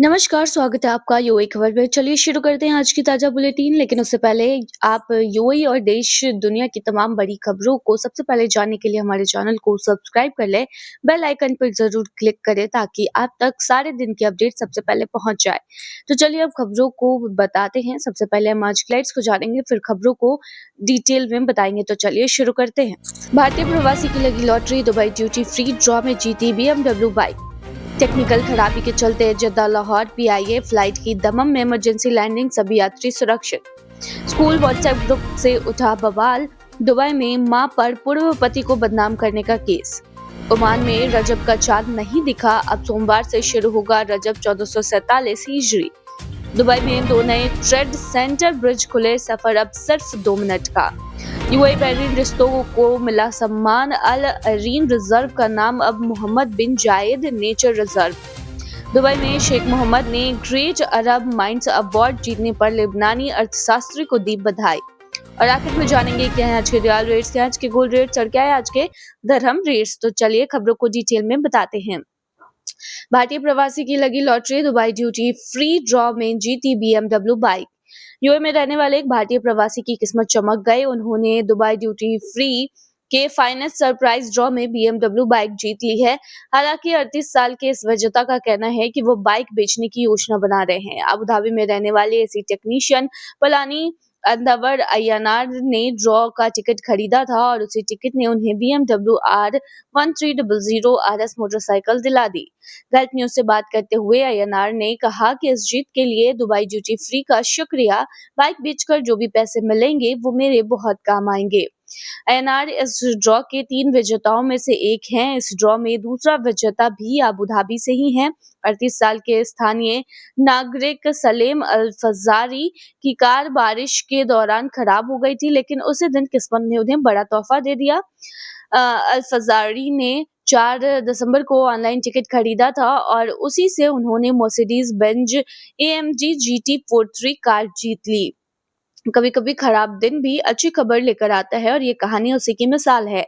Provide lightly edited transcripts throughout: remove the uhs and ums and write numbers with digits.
नमस्कार, स्वागत है आपका यूएई खबर में। चलिए शुरू करते हैं आज की ताज़ा बुलेटिन, लेकिन उससे पहले आप यूएई और देश दुनिया की तमाम बड़ी खबरों को सबसे पहले जानने के लिए हमारे चैनल को सब्सक्राइब कर लें। बेल आइकन पर ज़रूर क्लिक करें ताकि आप तक सारे दिन की अपडेट सबसे पहले पहुंच जाए। तो चलिए अब खबरों को बताते हैं। सबसे पहले हम आज हिghlights को जानेंगे, फिर खबरों को डिटेल में बताएंगे। तो चलिए शुरू करते हैं। भारतीय प्रवासी की लगी lottery, Dubai duty free draw में जीती BMW बाइक। टेक्निकल खराबी के चलते जद्दा लाहौर पीआईए फ्लाइट की दमम में इमरजेंसी लैंडिंग, सभी यात्री सुरक्षित। स्कूल व्हाट्सएप ग्रुप से उठा बवाल, दुबई में मां पर पूर्व पति को बदनाम करने का केस। ओमान में रजब का चांद नहीं दिखा, अब सोमवार से शुरू होगा रजब 1447 हिजरी। दुबई में 2 नए ट्रेड सेंटर ब्रिज खुले, सफर अब सिर्फ 2 मिनट का। यूएई बहरीन रिश्तों को मिला सम्मान, अल अरीन रिजर्व का नाम अब मोहम्मद बिन जायद नेचर रिजर्व। दुबई में शेख मोहम्मद ने ग्रेट अरब माइंड्स अवार्ड जीतने पर लेबनानी अर्थशास्त्री को दी बधाई। और आखिर में जानेंगे क्या है आज के रियल रेट्स, क्या है आज के गोल्ड रेट्स और क्या है आज के दरहम रेट्स। तो चलिए खबरों को डिटेल में बताते हैं। भारतीय प्रवासी की लगी lottery, Dubai duty free draw में जीती BMW बाइक। यूएई में रहने वाले एक भारतीय प्रवासी की किस्मत चमक गई। उन्होंने दुबई ड्यूटी फ्री के फाइनेंस सरप्राइज ड्रॉ में BMW बाइक जीत ली है। हालांकि 38 साल के इस विजेता का कहना है कि वो बाइक बेचने की योजना बना रहे हैं। अबू धाबी में रहने वाले एसी टेक्नीशियन पलानी अंदावर अय्यनार ने ड्रॉ का टिकट खरीदा था और उसी टिकट ने उन्हें BMW R1300 RS मोटरसाइकिल दिला दी। गल्फ न्यूज से बात करते हुए अय्यनार ने कहा कि इस जीत के लिए दुबई ड्यूटी फ्री का शुक्रिया। बाइक बेचकर जो भी पैसे मिलेंगे वो मेरे बहुत काम आएंगे। अय्यनार इस ड्रॉ के 3 विजेताओं में से एक हैं। इस ड्रॉ में दूसरा विजेता भी अबू धाबी से ही है। 38 साल के स्थानीय नागरिक सलेम अल फजारी की कार बारिश के दौरान खराब हो गई थी, लेकिन उसी दिन किस्मत ने उन्हें बड़ा तोहफा दे दिया। अल फजारी ने 4 दिसंबर को ऑनलाइन टिकट खरीदा था और उसी से उन्होंने Mercedes Benz AMG GT43 car जीत ली। कभी कभी खराब दिन भी अच्छी खबर लेकर आता है और ये कहानी उसी की मिसाल है।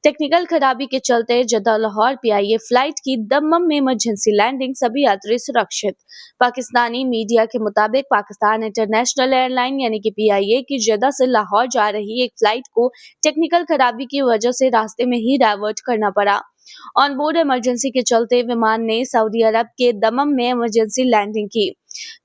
टेक्निकल खराबी के चलते जद्दा लाहौर पीआईए फ्लाइट की दम्मम में इमरजेंसी लैंडिंग, सभी यात्री सुरक्षित। पाकिस्तानी मीडिया के मुताबिक पाकिस्तान इंटरनेशनल एयरलाइन यानी कि पीआईए की जद्दा से लाहौर जा रही एक फ्लाइट को टेक्निकल खराबी की वजह से रास्ते में ही डाइवर्ट करना पड़ा। ऑन बोर्ड इमरजेंसी के चलते विमान ने सऊदी अरब के दमम में इमरजेंसी लैंडिंग की।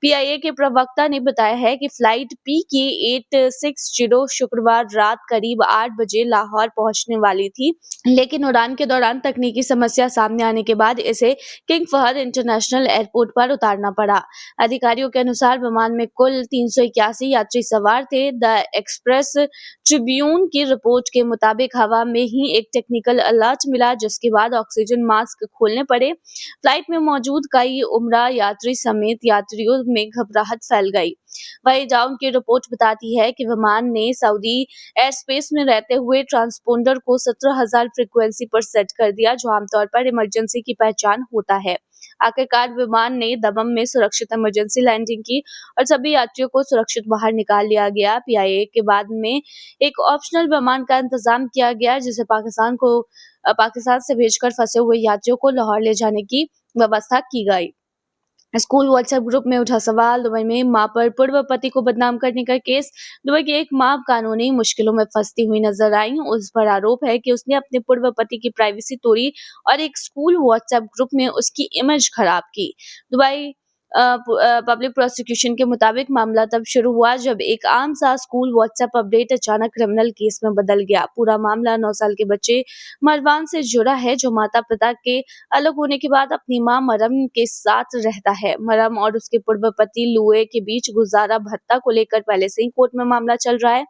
पीआईए के प्रवक्ता ने बताया है कि फ्लाइट PK860 शुक्रवार रात करीब 8 बजे लाहौर पहुंचने वाली थी, लेकिन उड़ान के दौरान तकनीकी समस्या सामने आने के बाद इसे किंग फहद इंटरनेशनल एयरपोर्ट पर उतारना पड़ा। अधिकारियों के अनुसार विमान में कुल 381 यात्री सवार थे। द एक्सप्रेस ट्रिब्यून की रिपोर्ट के मुताबिक हवा में ही एक टेक्निकल अलर्ट मिला, जिसके बाद ऑक्सीजन मास्क खोलने पड़े। फ्लाइट में मौजूद कई उम्रा यात्री समेत यात्रियों में घबराहट फैल गई। वही डाउन की रिपोर्ट बताती है कि विमान ने सऊदी एयर स्पेस में रहते हुए ट्रांसपोंडर को 17,000 फ्रीक्वेंसी पर सेट कर दिया, जो आमतौर पर इमरजेंसी की पहचान होता है। आखिरकार विमान ने दमम में सुरक्षित इमरजेंसी लैंडिंग की और सभी यात्रियों को सुरक्षित बाहर निकाल लिया गया। पीआईए के बाद में एक ऑप्शनल विमान का इंतजाम किया गया, जिसे पाकिस्तान से भेजकर फंसे हुए यात्रियों को लाहौर ले जाने की व्यवस्था की गई। स्कूल व्हाट्सएप ग्रुप में उठा सवाल, दुबई में मां पर पूर्व पति को बदनाम करने का केस। दुबई की एक मां कानूनी मुश्किलों में फंसती हुई नजर आई। उस पर आरोप है कि उसने अपने पूर्व पति की प्राइवेसी तोड़ी और एक स्कूल व्हाट्सएप ग्रुप में उसकी इमेज खराब की। दुबई पब्लिक प्रोसिक्यूशन के मुताबिक मामला तब शुरू हुआ जब एक आम सा स्कूल व्हाट्सएप अपडेट अचानक क्रिमिनल केस में बदल गया। पूरा मामला 9 साल के बच्चे मरवान से जुड़ा है, जो माता पिता के अलग होने के बाद अपनी मां मरम के साथ रहता है। मरम और उसके पूर्व पति लुए के बीच गुजारा भत्ता को लेकर पहले से ही कोर्ट में मामला चल रहा है।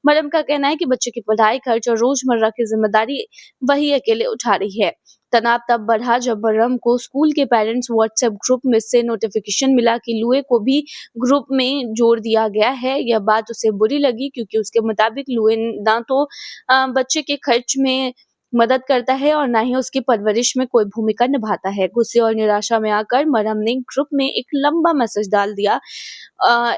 मरम का कहना है कि बच्चे की पढ़ाई, खर्च और रोजमर्रा की जिम्मेदारी वही अकेले उठा रही है। तनाव तब बढ़ा जब मरम को स्कूल के पेरेंट्स व्हाट्सएप ग्रुप में से नोटिफिकेशन मिला कि लुए को भी ग्रुप में जोड़ दिया गया है। यह बात उसे बुरी लगी, क्योंकि उसके मुताबिक लुए ना तो बच्चे के खर्च में मदद करता है और ना ही उसकी परवरिश में कोई भूमिका निभाता है। गुस्से और निराशा में आकर मरम ने ग्रुप में एक लंबा मैसेज डाल दिया।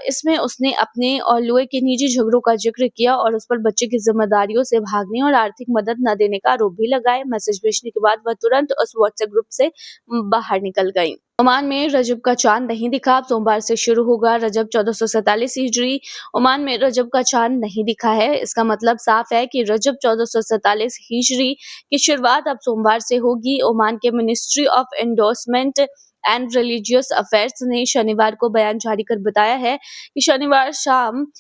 इसमें उसने अपने और लुए के निजी झगड़ों का जिक्र किया और उस पर बच्चे की जिम्मेदारियों से भागने और आर्थिक मदद न देने का आरोप भी लगाया। मैसेज भेजने के बाद वह तुरंत उस व्हाट्सएप ग्रुप से बाहर निकल गई। ओमान में रजब का चांद नहीं दिखा, अब सोमवार से शुरू होगा रजब 1447 हिजरी। ओमान में रजब का चांद नहीं दिखा है, इसका मतलब साफ है कि रजब 1447 हिजरी की शुरुआत अब सोमवार से होगी। ओमान के ministry of endorsement and religious affairs ने शनिवार को बयान जारी कर बताया है कि शनिवार शाम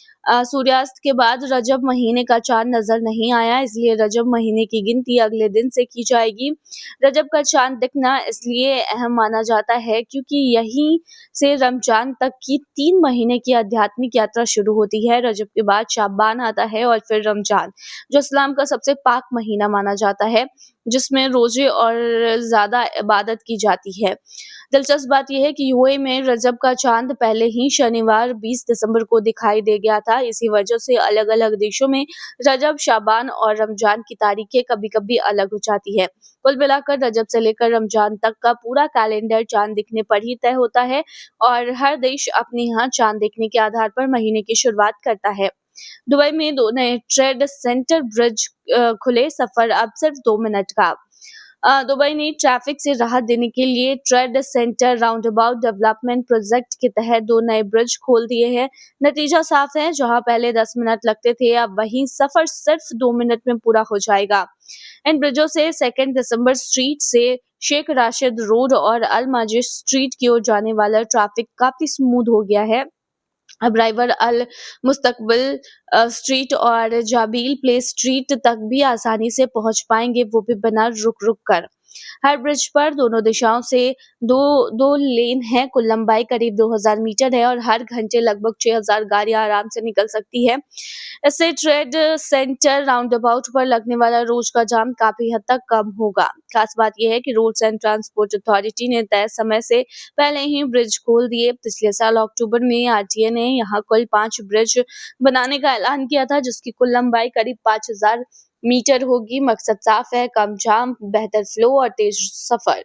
सूर्यास्त के बाद रजब महीने का चांद नजर नहीं आया, इसलिए रजब महीने की गिनती अगले दिन से की जाएगी। रजब का चांद दिखना इसलिए अहम माना जाता है क्योंकि यहीं से रमजान तक की 3 महीने की आध्यात्मिक यात्रा शुरू होती है। रजब के बाद शाबान आता है और फिर रमजान, जो इस्लाम का सबसे पाक महीना माना जाता है, जिसमें रोजे और ज्यादा इबादत की जाती है। दिलचस्प बात यह है कि यूएई में रजब का चांद पहले ही शनिवार 20 दिसंबर को दिखाई दे गया था। इसी वजह से अलग-अलग देशों में रजब, शाबान और रमजान की तारीखें कभी-कभी अलग हो जाती है। कुल मिलाकर रजब से लेकर रमजान तक का पूरा कैलेंडर चांद दिखने पर ही तय होता है और हर देश अपने यहाँ चांद देखने के आधार पर महीने की शुरुआत करता है। दुबई में 2 नए ट्रेड सेंटर ब्रिज खुले, सफर अब सिर्फ 2 मिनट का। दुबई ने ट्रैफिक से राहत देने के लिए trade centre roundabout development project के तहत 2 नए ब्रिज खोल दिए हैं। नतीजा साफ है, जहां पहले 10 मिनट लगते थे, अब वहीं सफर सिर्फ 2 मिनट में पूरा हो जाएगा। इन ब्रिजों से 2 दिसंबर स्ट्रीट से शेख राशिद रोड और अल माजिद स्ट्रीट की ओर जाने वाला ट्रैफिक काफी स्मूथ हो गया है। अब ड्राइवर अल मुस्तकबिल स्ट्रीट और जाबील प्लेस स्ट्रीट तक भी आसानी से पहुंच पाएंगे, वो भी बिना रुक कर। हर ब्रिज पर दोनों दिशाओं से दो दो लेन है। कुल लंबाई करीब 2000 मीटर है और हर घंटे लगभग 6000 गाड़ियां आराम से निकल सकती है। इससे ट्रेड सेंटर राउंडअबाउट पर लगने वाला रोज का जाम काफी हद तक कम होगा। खास बात यह है कि रोड्स एंड ट्रांसपोर्ट अथॉरिटी ने तय समय से पहले ही ब्रिज खोल दिए। पिछले साल अक्टूबर में आरटीए ने यहाँ कुल 5 ब्रिज बनाने का ऐलान किया था, जिसकी कुल लंबाई करीब 5000 मीटर होगी। मकसद साफ है, कम जाम, बेहतर फ्लो और तेज सफर।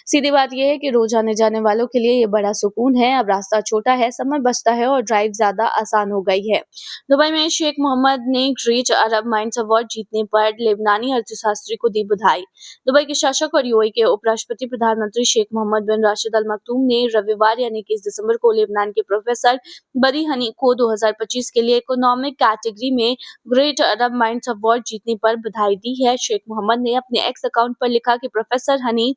सीधी बात यह है कि रोज आने जाने वालों के लिए ये बड़ा सुकून है। अब रास्ता छोटा है, समय बचता है और ड्राइव ज्यादा आसान हो गई है। दुबई में शेख मोहम्मद ने ग्रेट अरब माइंड्स अवार्ड जीतने पर लेबनानी अर्थशास्त्री को दी बधाई। दुबई के शासक और यूएई के उपराष्ट्रपति प्रधानमंत्री शेख मोहम्मद बिन राशिद अल मकतूम ने रविवार यानी 21 दिसंबर को लेबनान के प्रोफेसर बदी हनी को 2025 के लिए इकोनॉमिक कैटेगरी में ग्रेट अरब माइंड्स अवार्ड जीतने पर बधाई दी है। शेख मोहम्मद ने अपने एक्स अकाउंट पर लिखा कि प्रोफेसर हनी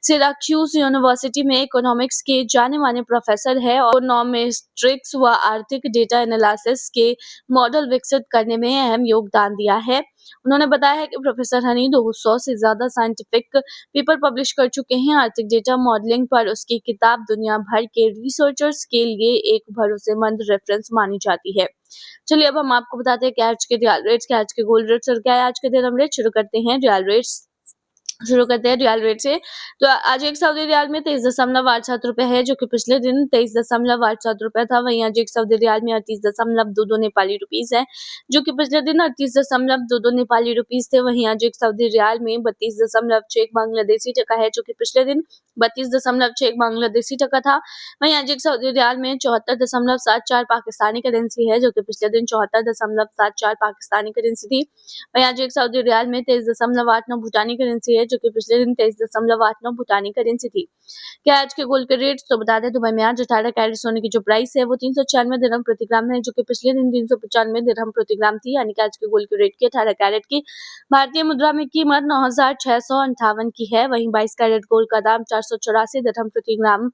सिराक्यूज यूनिवर्सिटी में इकोनॉमिक्स के जाने माने प्रोफेसर है और इकोनॉमेट्रिक्स व आर्थिक डेटा एनालिसिस के मॉडल विकसित करने में अहम योगदान दिया है। उन्होंने बताया है कि प्रोफेसर हनी 200 से ज्यादा साइंटिफिक पेपर पब्लिश कर चुके हैं। आर्थिक डेटा मॉडलिंग पर उसकी किताब दुनिया भर के रिसर्चर्स के लिए एक भरोसेमंद रेफरेंस मानी जाती है। चलिए अब हम आपको बताते हैं कि आज के रियल रेट्स, क्या आज के गोल्ड रेट्स और क्या है आज के दिरहम रेट। शुरू करते हैं रियल रेट से। तो आज एक सऊदी रियाल में 23.87 रुपए है, जो कि पिछले दिन 23.87 रुपए था। वहीं आज एक सऊदी रियाल में 38.22 नेपाली रुपीस है, जो कि पिछले दिन 38.22 नेपाली रुपीस थे। वहीं आज एक सऊदी रियाल में 32.61 बांग्लादेशी टका है, जो कि पिछले दिन 32.61 बांग्लादेशी टका था। वहीं आज एक सऊदी रियाल में 74.74 पाकिस्तानी करेंसी है, जो कि पिछले दिन 74.74 पाकिस्तानी करेंसी थी। वहीं आज एक सऊदी रियाल में 23.89 भूटानी करेंसी है, जो कि पिछले दिन 23.89 भूटानी करेंसी थी। क्या आज के गोल्ड के रेट तो बता दें। दुबई में आज 18 कैरेट सोने की जो प्राइस है वो 396 दिरहम प्रति ग्राम है, जो कि पिछले दिन 395 दिरहम प्रति ग्राम थी। यानी कि आज के गोल्ड के रेट की 18 कैरेट की भारतीय मुद्रा में कीमत 9658 की है। वहीं 22 कैरेट गोल्ड का दाम 484 दिरहम प्रति ग्राम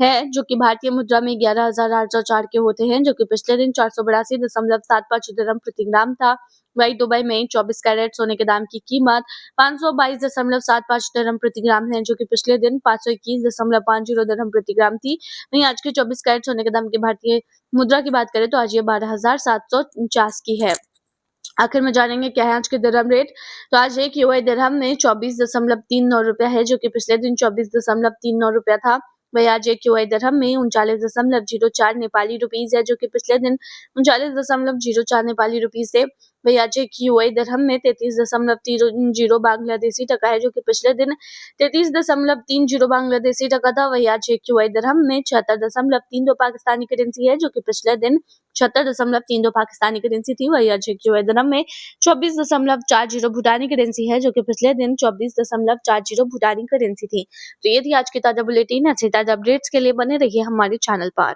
है, जो कि भारतीय मुद्रा में 11,804 के होते हैं, जो कि पिछले दिन 482.75 दिरहम प्रति ग्राम था। वहीं दुबई में 24 कैरेट सोने के दाम की कीमत 522.75 दिरहम प्रति ग्राम है, जो कि पिछले दिन 521.50 दिरहम प्रति ग्राम थी। वहीं आज के 24 कैरेट सोने के दाम की भारतीय मुद्रा की बात करें तो आज ये 12,749 की है। आखिर में जानेंगे क्या है आज के दिरहम रेट। तो आज एक यूएई दिरहम में 24.39 रुपया है, जो कि पिछले दिन 24.39 रुपया था। वही आज एक यूएई दिरहम में 39.04 नेपाली रुपीस है, जो कि पिछले दिन 39.04 नेपाली रुपीस थे। वही आज एक यूएई दिरहम में 33.30 बांग्लादेशी टका है, जो कि पिछले दिन 33.30 बांग्लादेशी टका था। वही आज एक यूएई दिरहम में 76.32 पाकिस्तानी करेंसी है, जो कि पिछले दिन 76.32 पाकिस्तानी करेंसी थी। वही आज एक यूएई दिरहम में 24.40 भूटानी करेंसी है, जो कि पिछले दिन 24.40 भूटानी करेंसी थी। तो ये थी आज की ताजा बुलेटिन। अच्छी ताजा अपडेट्स के लिए बने रहिए हमारे चैनल पर।